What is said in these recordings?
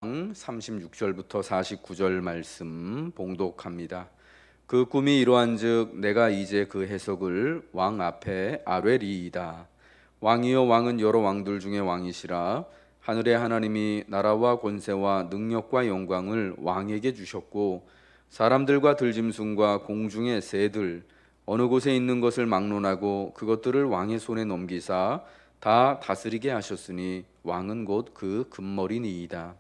36절부터 49절 말씀 봉독합니다. 그 꿈이 이러한즉 내가 이제 그 해석을 왕 앞에 아뢰리이다. 왕이여 왕은 여러 왕들 중에 왕이시라. 하늘의 하나님이 나라와 권세와 능력과 영광을 왕에게 주셨고 사람들과 들짐승과 공중의 새들 어느 곳에 있는 것을 막론하고 그것들을 왕의 손에 넘기사 다 다스리게 하셨으니 왕은 곧 그 금머리니이다.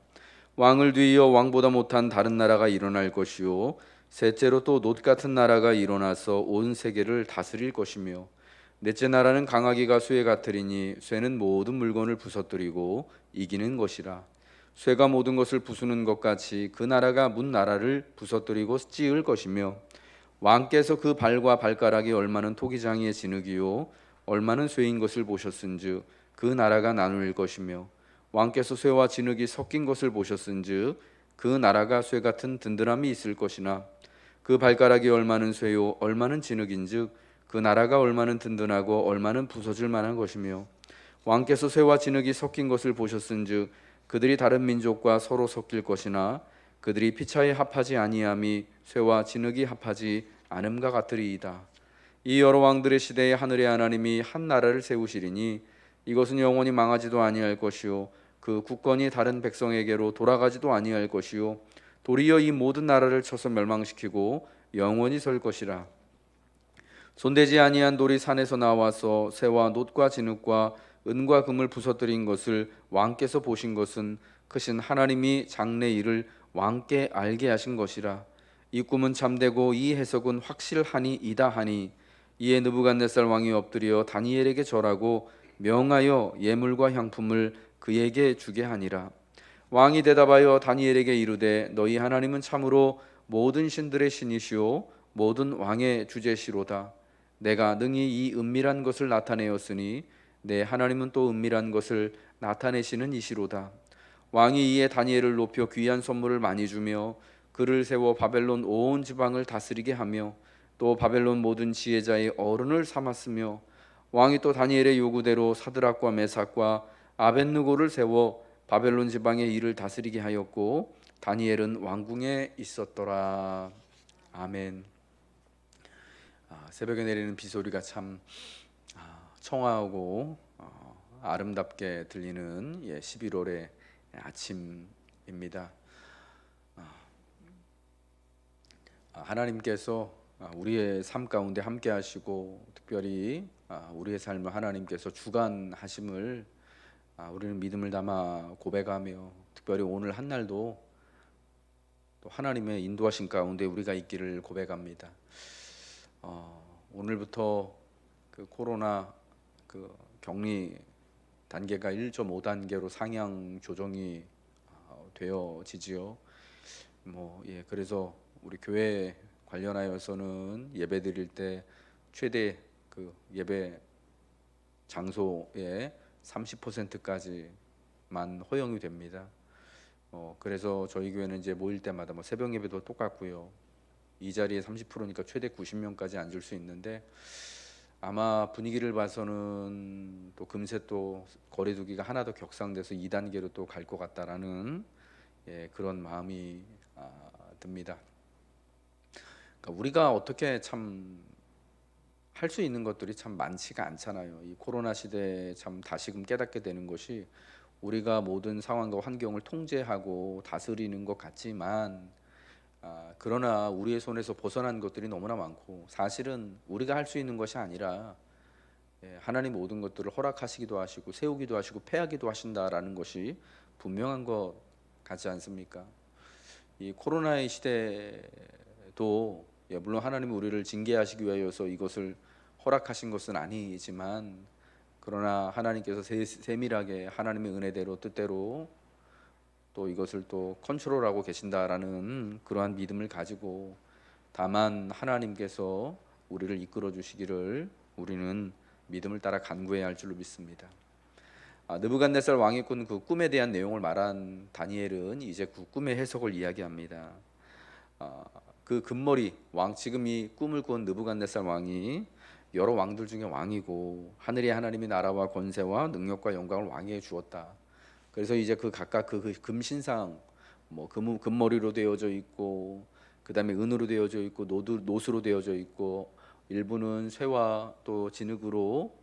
왕을 뒤이어 왕보다 못한 다른 나라가 일어날 것이요 셋째로 또 놋 같은 나라가 일어나서 온 세계를 다스릴 것이며 넷째 나라는 강하기가 쇠 같으리니 쇠는 모든 물건을 부서뜨리고 이기는 것이라. 쇠가 모든 것을 부수는 것 같이 그 나라가 문 나라를 부서뜨리고 찌을 것이며 왕께서 그 발과 발가락이 얼마는 토기장이의 진흙이요 얼마는 쇠인 것을 보셨은즉 그 나라가 나눌 것이며 왕께서 쇠와 진흙이 섞인 것을 보셨은즉 그 나라가 쇠 같은 든든함이 있을 것이나 그 발가락이 얼마는 쇠요 얼마는 진흙인즉 그 나라가 얼마는 든든하고 얼마는 부서질 만한 것이며 왕께서 쇠와 진흙이 섞인 것을 보셨은즉 그들이 다른 민족과 서로 섞일 것이나 그들이 피차에 합하지 아니함이 쇠와 진흙이 합하지 않음과 같으리이다. 이 여러 왕들의 시대에 하늘의 하나님이 한 나라를 세우시리니 이것은 영원히 망하지도 아니할 것이요 그 국권이 다른 백성에게로 돌아가지도 아니할 것이요 도리어 이 모든 나라를 쳐서 멸망시키고 영원히 설 것이라. 손대지 아니한 돌이 산에서 나와서 새와 놋과 진흙과 은과 금을 부서뜨린 것을 왕께서 보신 것은 크신 하나님이 장래 일을 왕께 알게 하신 것이라. 이 꿈은 참되고 이 해석은 확실하니 이다 하니 이에 느부갓네살 왕이 엎드려 다니엘에게 절하고 명하여 예물과 향품을 그에게 주게 하니라. 왕이 대답하여 다니엘에게 이르되 너희 하나님은 참으로 모든 신들의 신이시오 모든 왕의 주제시로다. 내가 능히 이 은밀한 것을 나타내었으니 내 하나님은 또 은밀한 것을 나타내시는 이시로다. 왕이 이에 다니엘을 높여 귀한 선물을 많이 주며 그를 세워 바벨론 온 지방을 다스리게 하며 또 바벨론 모든 지혜자의 어른을 삼았으며 왕이 또 다니엘의 요구대로 사드락과 메삭과 아벳느고를 세워 바벨론 지방의 일을 다스리게 하였고 다니엘은 왕궁에 있었더라. 아멘. 새벽에 내리는 비소리가 참 청아하고 아름답게 들리는 11월의 아침입니다. 하나님께서 우리의 삶 가운데 함께 하시고 특별히 우리의 삶을 하나님께서 주관하심을 우리는 믿음을 담아 고백하며 특별히 오늘 한 날도 또 하나님의 인도하신 가운데 우리가 있기를 고백합니다. 오늘부터 그 코로나 그 격리 단계가 1.5단계로 상향 조정이 되어지지요. 그래서 우리 교회 관련하여서는 예배 드릴 때 최대 그 예배 장소의 30%까지만 허용이 됩니다. 그래서 저희 교회는 이제 모일 때마다 새벽 예배도 똑같고요. 이 자리에 30%니까 최대 90명까지 앉을 수 있는데 아마 분위기를 봐서는 또 금세 또 거리두기가 하나 더 격상돼서 2단계로 또 갈 것 같다라는 그런 마음이 듭니다. 그러니까 우리가 어떻게 참 할 수 있는 것들이 참 많지가 않잖아요. 이 코로나 시대에 참 다시금 깨닫게 되는 것이 우리가 모든 상황과 환경을 통제하고 다스리는 것 같지만 그러나 우리의 손에서 벗어난 것들이 너무나 많고 사실은 우리가 할 수 있는 것이 아니라 하나님 모든 것들을 허락하시기도 하시고 세우기도 하시고 폐하기도 하신다라는 것이 분명한 것 같지 않습니까? 이 코로나의 시대도 물론 하나님이 우리를 징계하시기 위하여서 이것을 허락하신 것은 아니지만 그러나 하나님께서 세밀하게 하나님의 은혜대로 뜻대로 또 이것을 또 컨트롤하고 계신다라는 그러한 믿음을 가지고 다만 하나님께서 우리를 이끌어 주시기를 우리는 믿음을 따라 간구해야 할 줄로 믿습니다. 느부갓네살 왕이 꾼 그 꿈에 대한 내용을 말한 다니엘은 이제 그 꿈의 해석을 이야기합니다. 그 금머리 왕, 지금 이 꿈을 꾼 느부갓네살 왕이 여러 왕들 중에 왕이고 하늘의 하나님이 나라와 권세와 능력과 영광을 왕에게 주었다. 그래서 이제 그 각각 그 금신상 뭐 금머리로 되어져 있고, 그다음에 은으로 되어져 있고, 노수로 되어져 있고, 일부는 쇠와 또 진흙으로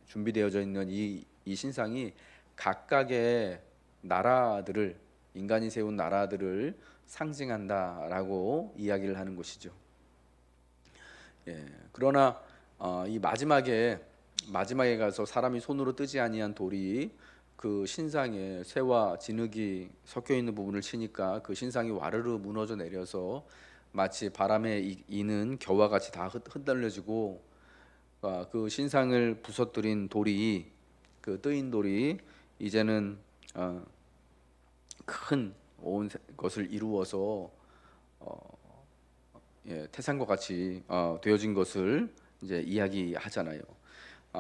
준비되어져 있는 이 신상이 각각의 나라들을, 인간이 세운 나라들을 상징한다라고 이야기를 하는 것이죠. 그러나 이 마지막에 가서 사람이 손으로 뜨지 아니한 돌이 그 신상에 쇠와 진흙이 섞여 있는 부분을 치니까 그 신상이 와르르 무너져 내려서 마치 바람에 이는 겨와 같이 다 흩날려지고, 그 신상을 부서뜨린 돌이, 그 뜨인 돌이 이제는 큰 온 것을 이루어서 태산과 같이 되어진 것을 이제 이야기하잖아요.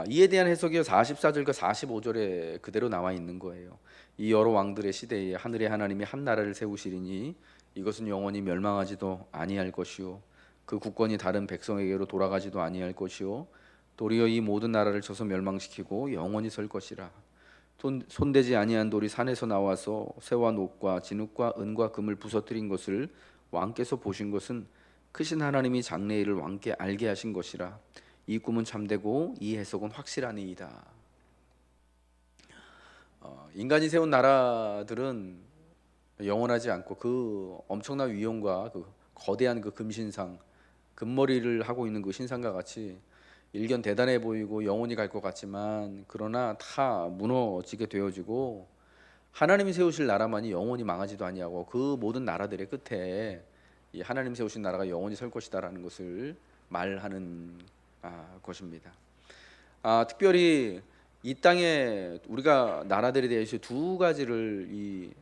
이에 대한 해석이 44절과 45절에 그대로 나와 있는 거예요. 이 여러 왕들의 시대에 하늘의 하나님이 한 나라를 세우시리니 이것은 영원히 멸망하지도 아니할 것이요, 그 국권이 다른 백성에게로 돌아가지도 아니할 것이요, 도리어 이 모든 나라를 쳐서 멸망시키고 영원히 설 것이라. 손대지 아니한 돌이 산에서 나와서 쇠와 녹과 진흙과 은과 금을 부서뜨린 것을 왕께서 보신 것은 크신 하나님이 장래일을 왕께 알게 하신 것이라. 이 꿈은 참되고 이 해석은 확실하니이다. 인간이 세운 나라들은 영원하지 않고 그 엄청난 위엄과 그 거대한 그 금신상, 금머리를 하고 있는 그 신상과 같이 일견 대단해 보이고 영원히 갈 것 같지만, 그러나 다 무너지게 되어지고 하나님이 세우실 나라만이 영원히 망하지도 아니하고 그 모든 나라들의 끝에 이 하나님 세우신 나라가 영원히 설 것이다라는 것을 말하는 것입니다. 특별히 이 땅에 우리가 나라들에 대해서 두 가지를 이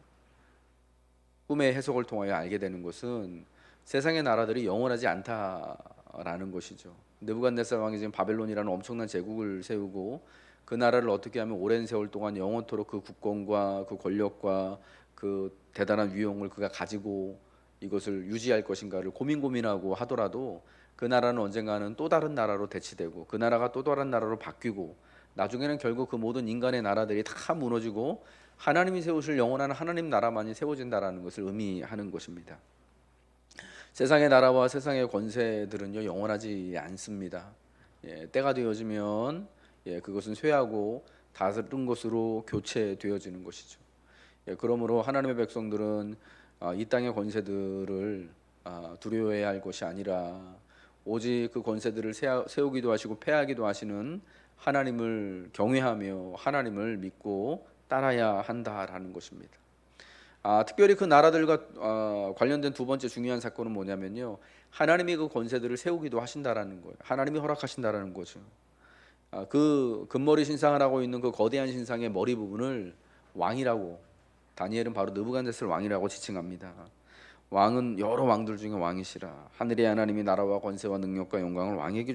꿈의 해석을 통하여 알게 되는 것은 세상의 나라들이 영원하지 않다라는 것이죠. 느부갓네살 왕이 지금 바벨론이라는 엄청난 제국을 세우고 그 나라를 어떻게 하면 오랜 세월 동안 영원토록 그 국권과 그 권력과 그 대단한 위용을 그가 가지고 이것을 유지할 것인가를 고민하고 하더라도 그 나라는 언젠가는 또 다른 나라로 대치되고 그 나라가 또 다른 나라로 바뀌고 나중에는 결국 그 모든 인간의 나라들이 다 무너지고 하나님이 세우실 영원한 하나님 나라만이 세워진다라는 것을 의미하는 것입니다. 세상의 나라와 세상의 권세들은요 영원하지 않습니다. 때가 되어지면 그것은 쇠하고 다른 것으로 교체되어지는 것이죠. 그러므로 하나님의 백성들은 이 땅의 권세들을 두려워해야 할 것이 아니라 오직 그 권세들을 세우기도 하시고 폐하기도 하시는 하나님을 경외하며 하나님을 믿고 따라야 한다라는 것입니다. 특별히 그 나라들과 관련된 두 번째 중요한 사건은 뭐냐면요, 하나님이 그 권세들을 세우기도 하신다라는 거예요. 하나님이 허락하신다라는 거죠. 그 금머리 신상을 하고 있는 그 거대한 신상의 머리 부분을 왕이라고, 다니엘은 바로 느부갓네살 왕이라고 지칭합니다. 왕은 여러 왕들 중에 왕이시라. 하늘의 하나님이 나라와 권세와 능력과 영광을 왕에게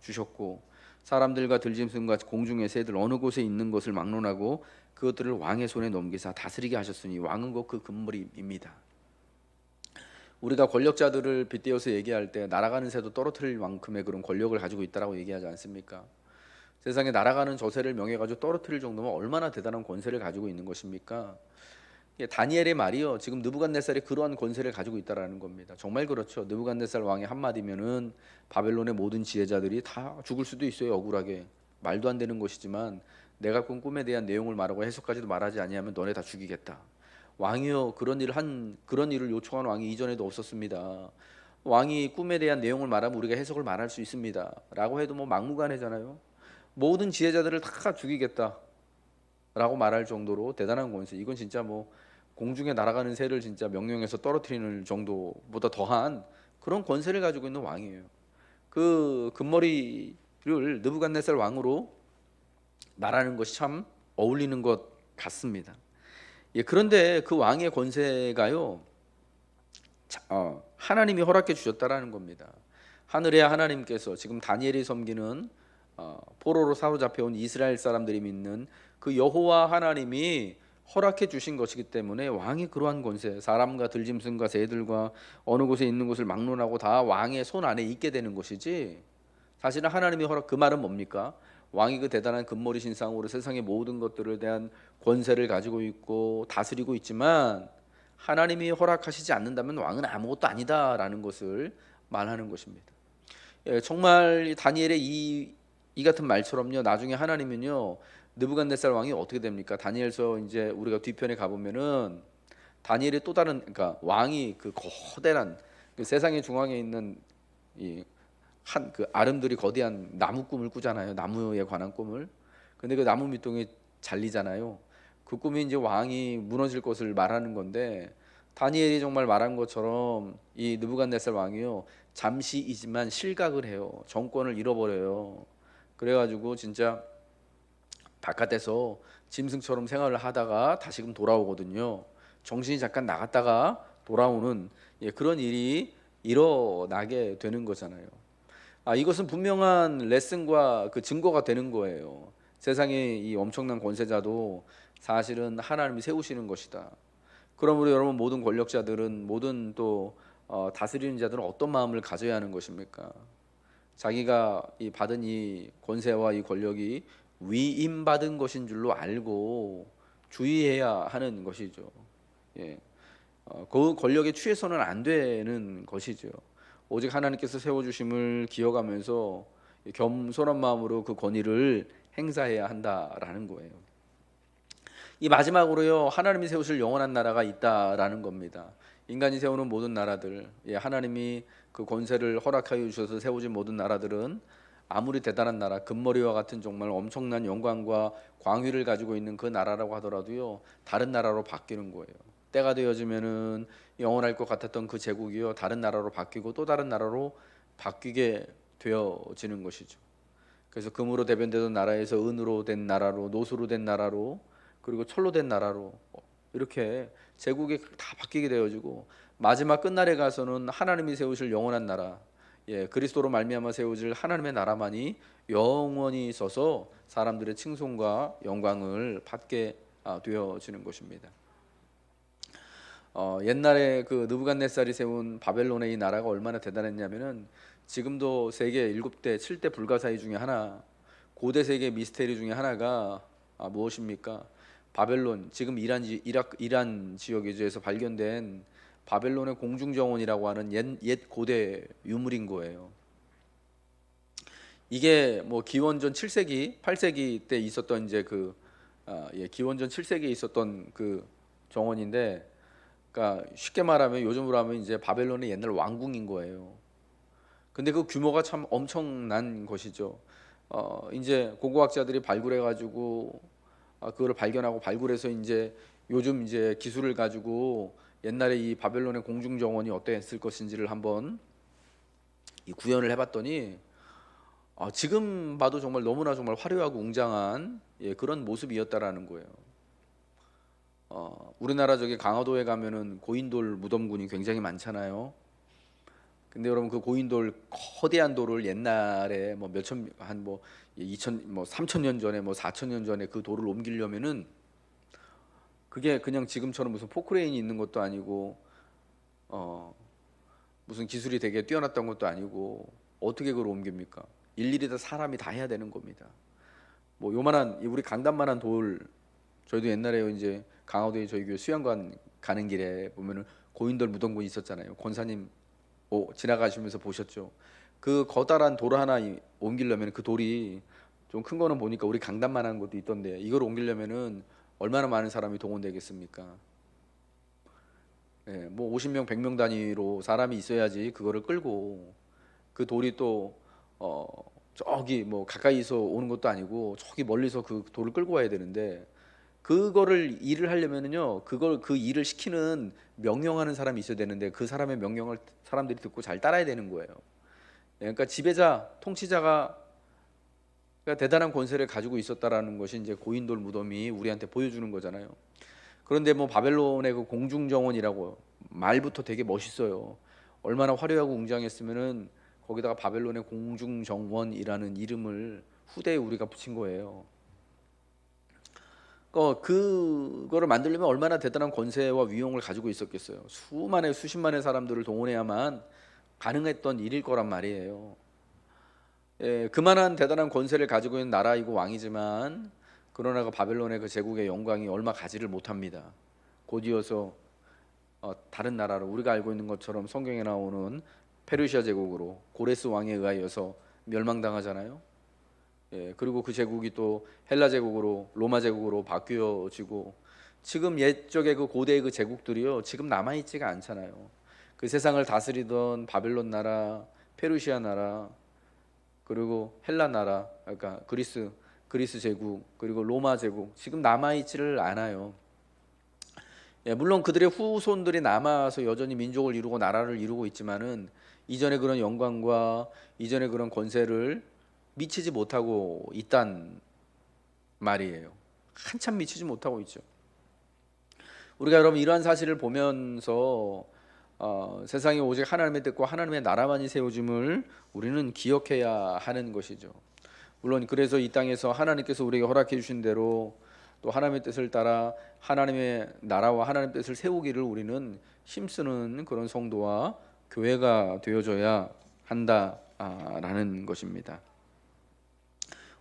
주셨고 사람들과 들짐승과 공중의 새들 어느 곳에 있는 것을 막론하고 그것들을 왕의 손에 넘기사 다스리게 하셨으니 왕은 곧 그 금머리입니다. 우리가 권력자들을 빗대어서 얘기할 때 날아가는 새도 떨어뜨릴 만큼의 그런 권력을 가지고 있다라고 얘기하지 않습니까? 세상에 날아가는 저 새를 명예가지고 떨어뜨릴 정도면 얼마나 대단한 권세를 가지고 있는 것입니까? 다니엘의 말이요, 지금 느부갓네살이 그러한 권세를 가지고 있다라는 겁니다. 정말 그렇죠. 느부갓네살 왕의 한마디면은 바벨론의 모든 지혜자들이 다 죽을 수도 있어요. 억울하게. 말도 안 되는 것이지만 내가 꾼 꿈에 대한 내용을 말하고 해석까지도 말하지 아니하면 너네 다 죽이겠다. 왕이요, 그런 일을 요청한 왕이 이전에도 없었습니다. 왕이 꿈에 대한 내용을 말하면 우리가 해석을 말할 수 있습니다 라고 해도 뭐 막무가내잖아요. 모든 지혜자들을 다 죽이겠다 라고 말할 정도로 대단한 권세. 이건 진짜 뭐 공중에 날아가는 새를 진짜 명령해서 떨어뜨리는 정도보다 더한 그런 권세를 가지고 있는 왕이에요. 그 금머리를 느부갓네살 왕으로 말하는 것이 참 어울리는 것 같습니다. 그런데 그 왕의 권세가요, 하나님이 허락해 주셨다라는 겁니다. 하늘의 하나님께서 지금 다니엘이 섬기는 포로로 사로잡혀온 이스라엘 사람들이 믿는 그 여호와 하나님이 허락해 주신 것이기 때문에 왕이 그러한 권세, 사람과 들짐승과 새들과 어느 곳에 있는 것을 막론하고 다 왕의 손 안에 있게 되는 것이지, 사실은 하나님이 허락, 그 말은 뭡니까? 왕이 그 대단한 금머리 신상으로 세상의 모든 것들에 대한 권세를 가지고 있고 다스리고 있지만 하나님이 허락하시지 않는다면 왕은 아무것도 아니다라는 것을 말하는 것입니다. 정말 다니엘의 이 같은 말처럼요. 나중에 하나님은요. 느부갓네살 왕이 어떻게 됩니까? 다니엘서 이제 우리가 뒤편에 가 보면은 다니엘의 또 다른, 그러니까 왕이 그 거대한 그 세상의 중앙에 있는 이 한 그 아름드리 거대한 나무 꿈을 꾸잖아요. 나무에 관한 꿈을. 근데 그 나무 밑동에 잘리잖아요. 그 꿈이 이제 왕이 무너질 것을 말하는 건데, 다니엘이 정말 말한 것처럼 이 느부갓네살 왕이요 잠시이지만 실각을 해요. 정권을 잃어버려요. 그래가지고 진짜 바깥에서 짐승처럼 생활을 하다가 다시금 돌아오거든요. 정신이 잠깐 나갔다가 돌아오는, 그런 일이 일어나게 되는 거잖아요. 이것은 분명한 레슨과 그 증거가 되는 거예요. 세상의 이 엄청난 권세자도 사실은 하나님이 세우시는 것이다. 그러므로 여러분, 모든 권력자들은, 모든 또 다스리는 자들은 어떤 마음을 가져야 하는 것입니까? 자기가 받은 이 권세와 이 권력이 위임받은 것인 줄로 알고 주의해야 하는 것이죠. 예. 그 권력에 취해서는 안 되는 것이죠. 오직 하나님께서 세워주심을 기억하면서 겸손한 마음으로 그 권위를 행사해야 한다라는 거예요. 이 마지막으로요, 하나님이 세우실 영원한 나라가 있다라는 겁니다. 인간이 세우는 모든 나라들, 하나님이 그 권세를 허락하여 주셔서 세우진 모든 나라들은 아무리 대단한 나라, 금머리와 같은 정말 엄청난 영광과 광위를 가지고 있는 그 나라라고 하더라도요, 다른 나라로 바뀌는 거예요. 때가 되어지면은 영원할 것 같았던 그 제국이요, 다른 나라로 바뀌고 또 다른 나라로 바뀌게 되어지는 것이죠. 그래서 금으로 대변되던 나라에서 은으로 된 나라로, 노수로 된 나라로, 그리고 철로 된 나라로, 이렇게 제국이 다 바뀌게 되어지고, 마지막 끝날에 가서는 하나님이 세우실 영원한 나라, 그리스도로 말미암아 세워질 하나님의 나라만이 영원히 있어서 사람들의 칭송과 영광을 받게 되어지는 것입니다. 옛날에 그 느부갓네살이 세운 바벨론의 이 나라가 얼마나 대단했냐면은, 지금도 세계 7대 7대 불가사의 중에 하나, 고대 세계 미스테리 중에 하나가 무엇입니까? 바벨론, 지금 이란 지역에서 발견된 바벨론의 공중정원이라고 하는 옛 고대 유물인 거예요. 이게 뭐 기원전 7세기, 8세기 때 있었던 이제 기원전 7세기에 있었던 그 정원인데, 그러니까 쉽게 말하면 요즘으로 하면 이제 바벨론의 옛날 왕궁인 거예요. 근데 그 규모가 참 엄청난 것이죠. 이제 고고학자들이 발굴해가지고 그거를 발견하고 발굴해서 이제 요즘 이제 기술을 가지고 옛날에 이 바벨론의 공중 정원이 어땠을 것인지를 한번 이 구현을 해봤더니, 지금 봐도 정말 너무나 정말 화려하고 웅장한 그런 모습이었다라는 거예요. 우리나라 저기 강화도에 가면은 고인돌 무덤군이 굉장히 많잖아요. 근데 여러분, 그 고인돌 거대한 돌을 옛날에 뭐 몇천 한뭐 2천 뭐 3천 년 전에 뭐 4천 년 전에 그 돌을 옮기려면은 그게 그냥 지금처럼 무슨 포크레인이 있는 것도 아니고 무슨 기술이 되게 뛰어났던 것도 아니고, 어떻게 그걸 옮깁니까? 일일이 다 사람이 다 해야 되는 겁니다. 뭐 요만한 우리 강단만한 돌, 저희도 옛날에 이제 강화도에 저희 교회 수양관 가는 길에 보면은 고인돌 무덤군이 있었잖아요. 권사님 지나가시면서 보셨죠? 그 커다란 돌 하나 옮기려면 그 돌이 좀 큰 거는 보니까 우리 강단만한 것도 있던데, 이걸 옮기려면은 얼마나 많은 사람이 동원되겠습니까? 뭐 50명, 100명 단위로 사람이 있어야지 그거를 끌고, 그 돌이 또 저기 뭐 가까이서 오는 것도 아니고 저기 멀리서 그 돌을 끌고 와야 되는데, 그거를 일을 하려면은요, 그 일을 시키는 명령하는 사람이 있어야 되는데, 그 사람의 명령을 사람들이 듣고 잘 따라야 되는 거예요. 그러니까 지배자, 통치자가 대단한 권세를 가지고 있었다라는 것이 이제 고인돌 무덤이 우리한테 보여주는 거잖아요. 그런데 뭐 바벨론의 그 공중정원이라고 말부터 되게 멋있어요. 얼마나 화려하고 웅장했으면은 거기다가 바벨론의 공중정원이라는 이름을 후대에 우리가 붙인 거예요. 그거를 만들려면 얼마나 대단한 권세와 위용을 가지고 있었겠어요. 수십만의 사람들을 동원해야만 가능했던 일일 거란 말이에요. 그만한 대단한 권세를 가지고 있는 나라이고 왕이지만, 그러나 그 바벨론의 그 제국의 영광이 얼마 가지를 못합니다. 곧이어서 다른 나라로 우리가 알고 있는 것처럼 성경에 나오는 페르시아 제국으로 고레스 왕에 의하여서 멸망당하잖아요. 예, 그리고 그 제국이 또 헬라 제국으로 로마 제국으로 바뀌어지고 지금 옛적의 그 고대의 그 제국들이요 지금 남아 있지가 않잖아요. 그 세상을 다스리던 바벨론 나라, 페르시아 나라, 그리고 헬라 나라, 그러니까 그리스 제국, 그리고 로마 제국 지금 남아 있지를 않아요. 예, 물론 그들의 후손들이 남아서 여전히 민족을 이루고 나라를 이루고 있지만은 이전의 그런 영광과 이전의 그런 권세를 미치지 못하고 있단 말이에요. 한참 미치지 못하고 있죠. 우리가 여러분 이러한 사실을 보면서 세상에 오직 하나님의 뜻과 하나님의 나라만이 세워짐을 우리는 기억해야 하는 것이죠. 물론 그래서 이 땅에서 하나님께서 우리에게 허락해 주신 대로 또 하나님의 뜻을 따라 하나님의 나라와 하나님의 뜻을 세우기를 우리는 힘쓰는 그런 성도와 교회가 되어줘야 한다라는 것입니다.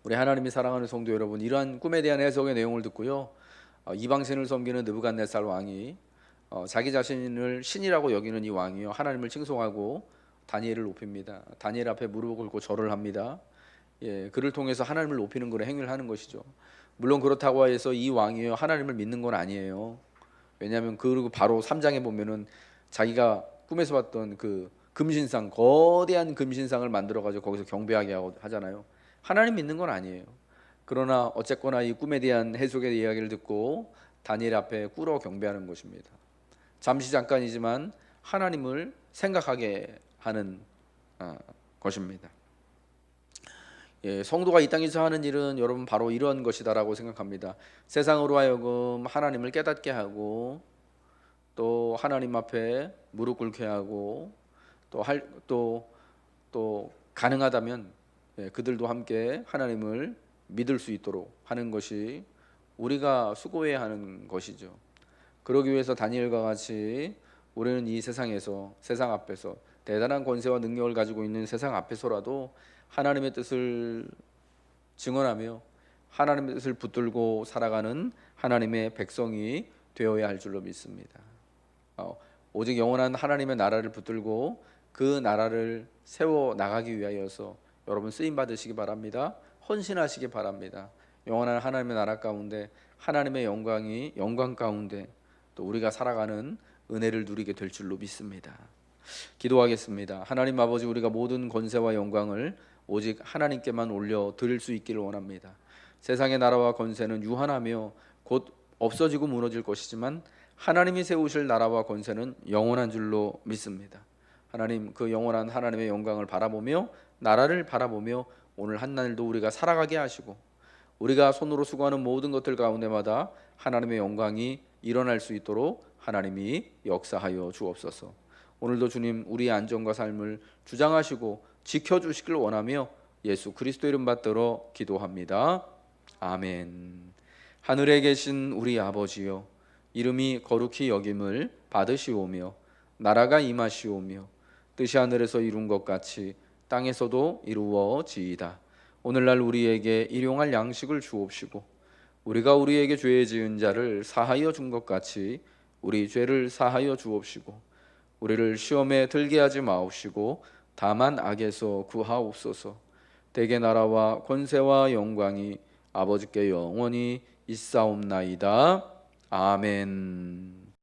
우리 하나님이 사랑하는 성도 여러분, 이러한 꿈에 대한 해석의 내용을 듣고요, 이방신을 섬기는 느부갓네살 왕이 자기 자신을 신이라고 여기는 이 왕이요 하나님을 칭송하고 다니엘을 높입니다. 다니엘 앞에 무릎을 꿇고 절을 합니다. 예, 그를 통해서 하나님을 높이는 그런 행위를 하는 것이죠. 물론 그렇다고 해서 이 왕이요 하나님을 믿는 건 아니에요. 왜냐하면 그리고 바로 3장에 보면은 자기가 꿈에서 봤던 그 금신상, 거대한 금신상을 만들어 가지고 거기서 경배하게 하잖아요. 하나님 믿는 건 아니에요. 그러나 어쨌거나 이 꿈에 대한 해석의 이야기를 듣고 다니엘 앞에 꿇어 경배하는 것입니다. 잠시 잠깐이지만 하나님을 생각하게 하는 것입니다. 예, 성도가 이 땅에서 하는 일은 여러분 바로 이런 것이다라고 생각합니다. 세상으로 하여금 하나님을 깨닫게 하고 또 하나님 앞에 무릎 꿇게 하고 또 가능하다면 그들도 함께 하나님을 믿을 수 있도록 하는 것이 우리가 수고해야 하는 것이죠. 그러기 위해서 다니엘과 같이 우리는 이 세상에서 세상 앞에서 대단한 권세와 능력을 가지고 있는 세상 앞에서라도 하나님의 뜻을 증언하며 하나님의 뜻을 붙들고 살아가는 하나님의 백성이 되어야 할 줄로 믿습니다. 오직 영원한 하나님의 나라를 붙들고 그 나라를 세워 나가기 위하여서 여러분 쓰임 받으시기 바랍니다. 헌신하시기 바랍니다. 영원한 하나님의 나라 가운데 하나님의 영광 가운데 또 우리가 살아가는 은혜를 누리게 될 줄로 믿습니다. 기도하겠습니다. 하나님 아버지, 우리가 모든 권세와 영광을 오직 하나님께만 올려 드릴 수 있기를 원합니다. 세상의 나라와 권세는 유한하며 곧 없어지고 무너질 것이지만 하나님이 세우실 나라와 권세는 영원한 줄로 믿습니다. 하나님, 그 영원한 하나님의 영광을 바라보며 나라를 바라보며 오늘 한날도 우리가 살아가게 하시고 우리가 손으로 수고하는 모든 것들 가운데마다 하나님의 영광이 일어날 수 있도록 하나님이 역사하여 주옵소서. 오늘도 주님 우리의 안전과 삶을 주장하시고 지켜주시길 원하며 예수 그리스도 이름 받들어 기도합니다. 아멘. 하늘에 계신 우리 아버지여, 이름이 거룩히 여김을 받으시오며 나라가 임하시오며 뜻이 하늘에서 이룬 것 같이 땅에서도 이루어지이다. 오늘날 우리에게 일용할 양식을 주옵시고 우리가 우리에게 죄 지은 자를 사하여 준 것 같이 우리 죄를 사하여 주옵시고 우리를 시험에 들게 하지 마옵시고 다만 악에서 구하옵소서. 대개 나라와 권세와 영광이 아버지께 영원히 있사옵나이다. 아멘.